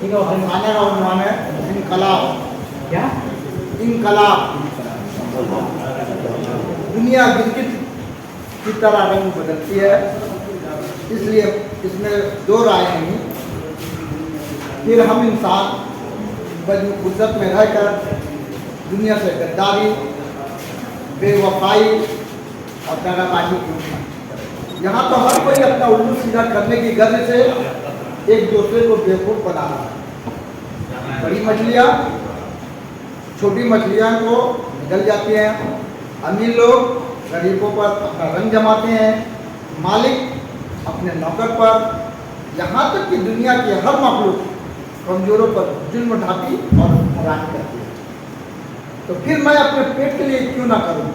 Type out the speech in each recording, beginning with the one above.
और खाने का उन्वान है इनकलाब। क्या? इनकलाब। दुनिया गिरगिट की तरह रंग बदलती है, इसलिए इसमें दो राय नहीं। फिर हम इंसान बदमुकुद्दत में रहकर दुनिया से गद्दारी, बेवफाई और दगाबाजी क्यों करें? यहाँ तो हर कोई अपना उल्लू सीधा करने की गर्ज से एक दूसरे को बेवकूफ़ बना रहा है। बड़ी मछलियाँ छोटी मछलियाँ को निगल जाती हैं, अमीर लोग गरीबों पर अपना रंग जमाते हैं, मालिक अपने नौकर पर, यहाँ तक कि दुनिया के हर मखलूक कमजोरों पर जुल्म ढाती और हैरान करती है। तो फिर मैं अपने पेट के लिए क्यों ना करूं?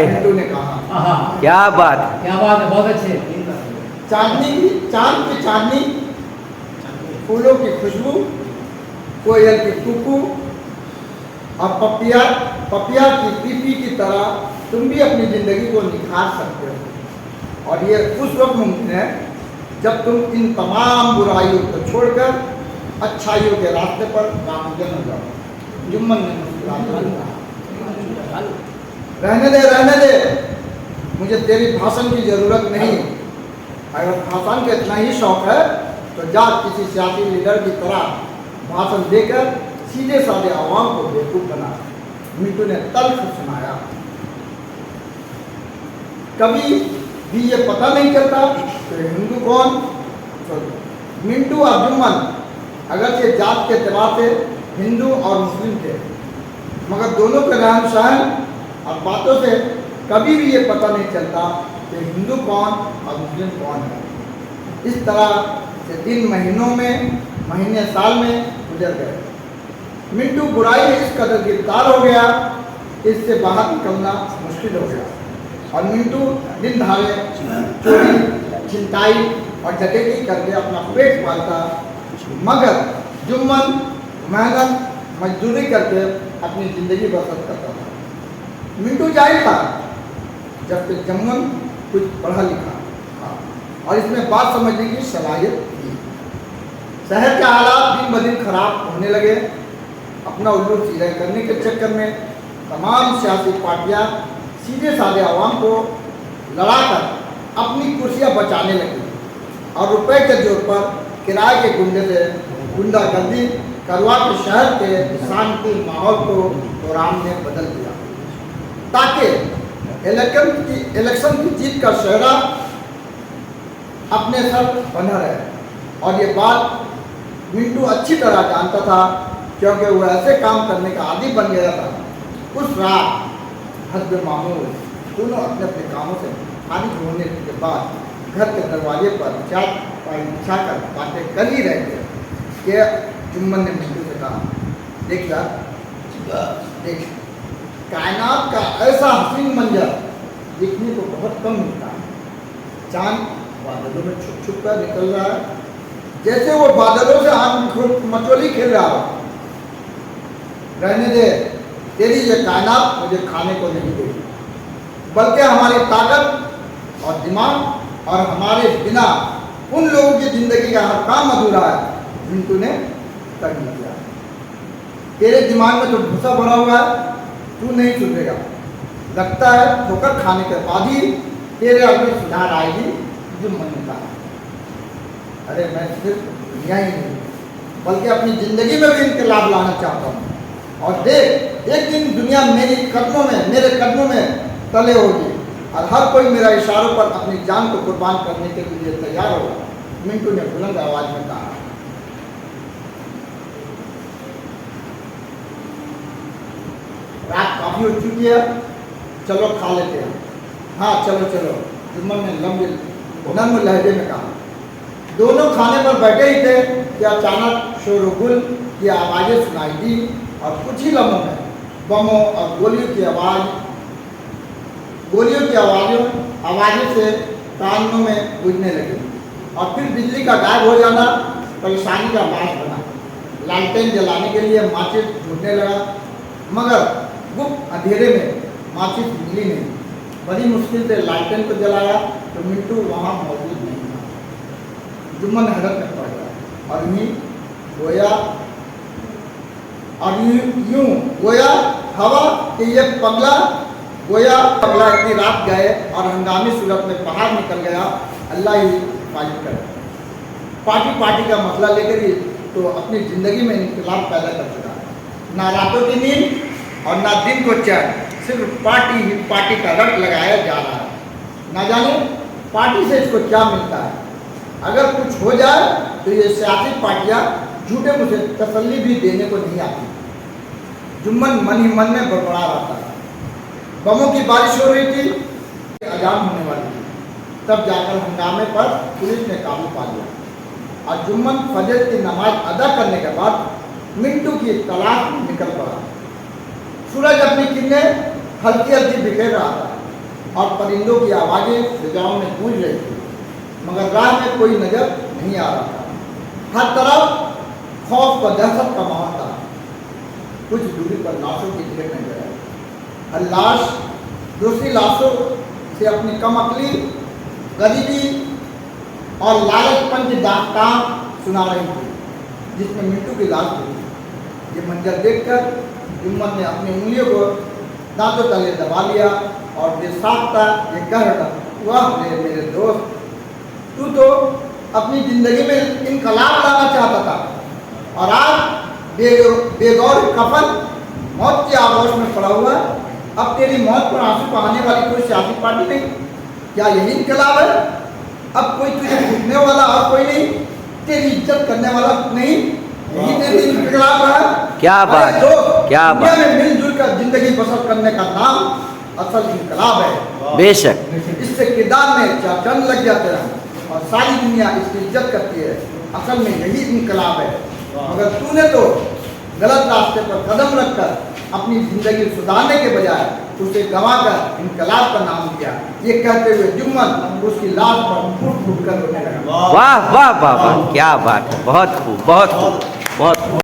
हिंदू ने कहा। क्या बात है, बहुत अच्छे। चांद की चांदनी, फूलों की खुशबू, कोयल की कुकू और पपिया की पीपी की तरह तुम भी अपनी ज़िंदगी को निखार सकते हो। और ये उस वक्त मुमकिन है जब तुम इन तमाम बुराइयों को छोड़कर अच्छाइयों के रास्ते पर गामजन हो जाओ। जुम्मन ने मुस्कुराकर कहा, रहने दे, मुझे तेरी भाषण की ज़रूरत नहीं। अगर भाषण का इतना ही शौक है तो जा किसी सियासी लीडर की तरह भाषण देकर सीधे साधे आवाम को बेवकूफ़ बना। मिंटू ने तल्ख सुनाया, कभी भी ये पता नहीं चलता कि हिंदू कौन। मिंटू और जुम्मन अगर ये जात के एतबार से हिंदू और मुस्लिम थे, मगर दोनों के रहन सहन और बातों से कभी भी ये पता नहीं चलता कि हिंदू कौन और मुस्लिम कौन है। इस तरह से दिन महीने साल में गुजर गए। मिंटू बुराई में इस कदर गिरफ्तार हो गया, इससे बाहर निकलना मुश्किल हो गया। और मिंटू दिन धारे चोरी, छिनताई और डकैती करके अपना पेट पालता, मगर जुम्मन मेहनत मजदूरी करके अपनी ज़िंदगी बसर करता था। मिंटू जाहिल था, जबकि जुम्मन कुछ पढ़ा लिखा था और इसमें बात समझने की सलाहियत थी। शहर के हालात दिन ब दिन खराब होने लगे। अपना उल्लू सीधा करने के चक्कर में तमाम सियासी पार्टियां सीधे साधे आवाम को लड़ाकर अपनी कुर्सियां बचाने लगी और रुपए के जोर पर किराए के गुंडे से गुंडागर्दी करवा के शहर के शांति माहौल को दौरान में बदल दिया, ताकि इलेक्शन की जीत का सेहरा अपने सर बना रहे। और ये बात मिंटू अच्छी तरह जानता था, क्योंकि वो ऐसे काम करने का आदी बन गया था। उस रात हस्ब मामूल दोनों अपने अपने कामों से फारिग होने के बाद घर के दरवाजे पर बिछाकर बातें कर ही रहे थे कि जुम्मन ने मिंटू से कहा, देख यार, देख, कायनात का ऐसा हसीन मंजर देखने को बहुत कम मिलता है। चांद बादलों में छुप छुप कर निकल रहा है, जैसे वो बादलों से आग मचोली खेल रहा हो। रहने दे, तेरी ये कायनात मुझे खाने को नहीं देगी, बल्कि हमारी ताकत और दिमाग और हमारे बिना उन लोगों की ज़िंदगी का हर काम अधूरा है। मिंटू ने तर्क किया, तेरे दिमाग में तो भूसा भरा हुआ है, तू नहीं सुधरेगा। लगता है ठोकर खाने के बाद ही तेरे अंदर सुधार आएगी। जुम्मन ने कहा, अरे मैं सिर्फ दुनिया ही नहीं बल्कि अपनी ज़िंदगी में भी इनकलाब लाना चाहता हूँ। और देख, एक दिन दुनिया मेरे कदमों में तले होगी और हर कोई मेरा इशारों पर अपनी जान को कुर्बान करने के लिए तैयार होगा। मिंटू ने बुलंद आवाज में कहा। रात काफ़ी हो चुकी है, चलो खा लेते हैं। हाँ चलो चलो, जुम्मन ने लंबे नर्म लहजे में कहा। दोनों खाने पर बैठे ही थे कि अचानक शोरगुल की आवाज़ें सुनाई दी और कुछ ही लम्हों में बमों और गोलियों की आवाज़ों से कानों में गूंजने लगी। और फिर बिजली का गायब हो जाना परेशानी का बात बना। लालटेन जलाने के लिए माचिस ढूंढने लगा, मगर गुप्त अंधेरे में माचिस मिली नहीं। बड़ी मुश्किल से लालटेन को जलाया तो मिंटू वहाँ मौजूद नहीं था। जुम्मन हैरत में पड़ गया और गोया और यूं गोया हवा कि ये पगला गोया पगला इतनी रात गए और हंगामी सूरत में बाहर निकल गया, अल्लाह ही हिफाजत करे। पार्टी का मसला लेकर ही तो अपनी ज़िंदगी में इनकलाब पैदा कर चुका है। ना रातों की नींद और ना दिन को चैन, सिर्फ पार्टी ही पार्टी का रट लगाया जा रहा है। ना जाने पार्टी से इसको क्या मिलता है। अगर कुछ हो जाए तो ये सियासी पार्टियाँ झूठे मुझे तसल्ली भी देने को नहीं आती। जुम्मन मन ही मन में बड़बड़ा रहा था। बमों की बारिश हो रही थी, अजान होने वाली थी, तब जाकर हंगामे पर पुलिस ने काबू पा लिया और जुम्मन फजर की नमाज अदा करने के बाद मिंटू की तलाश में निकल पड़ा। सूरज अपनी किरणें हल्की हल्की बिखेर रहा था और परिंदों की आवाज़ें फिजाओं में गूंज रही थी, मगर राह में कोई नजर नहीं आ रहा था। हर तरफ खौफ व दहशत का माहौल था। कुछ दूरी पर लाशों की ढेर नजर आई। हर लाश दूसरी लाशों से अपनी कमअक्ली, गरीबी और लालचपन की दास्तान सुना रही थी, जिसमें मिंटू की लाश थी। ये मंजर देखकर जुम्मन ने अपनी उंगलियों को दांतों तले दबा लिया और बेसाख्ता ये कह रहा, वाह मेरे दोस्त, तू तो अपनी ज़िंदगी में इनकलाब लाना चाहता था और आज बेगौर कफन मौत की आगोश में पड़ा हुआ। अब तेरी मौत पर आंसू बहाने वाली कोई सियासी पार्टी नहीं, क्या यही इनकलाब है? अब कोई तुझे घुटने वाला और कोई नहीं, तेरी इज्जत करने वाला नहीं, यही तेरी इनकलाब है। क्या बात, क्या बात। दुनिया में मिलजुल कर जिंदगी बसर करने का नाम असल इनकलाब है। बेशक इससे किरदार में चंद लग जाते हैं और सारी दुनिया इसकी इज्जत करती है। असल में यही इनकलाब है। मगर तूने तो गलत रास्ते पर कदम रखकर अपनी ज़िंदगी सुधारने के बजाय उसे गंवाकर इनकलाब का नाम दिया। ये कहते हुए जुम्मन उसकी लाश पर फूट फूट कर रोने लगा। वाह वाह वाह वाह, क्या बात है, बहुत खूब बहुत खूब बहुत खूब।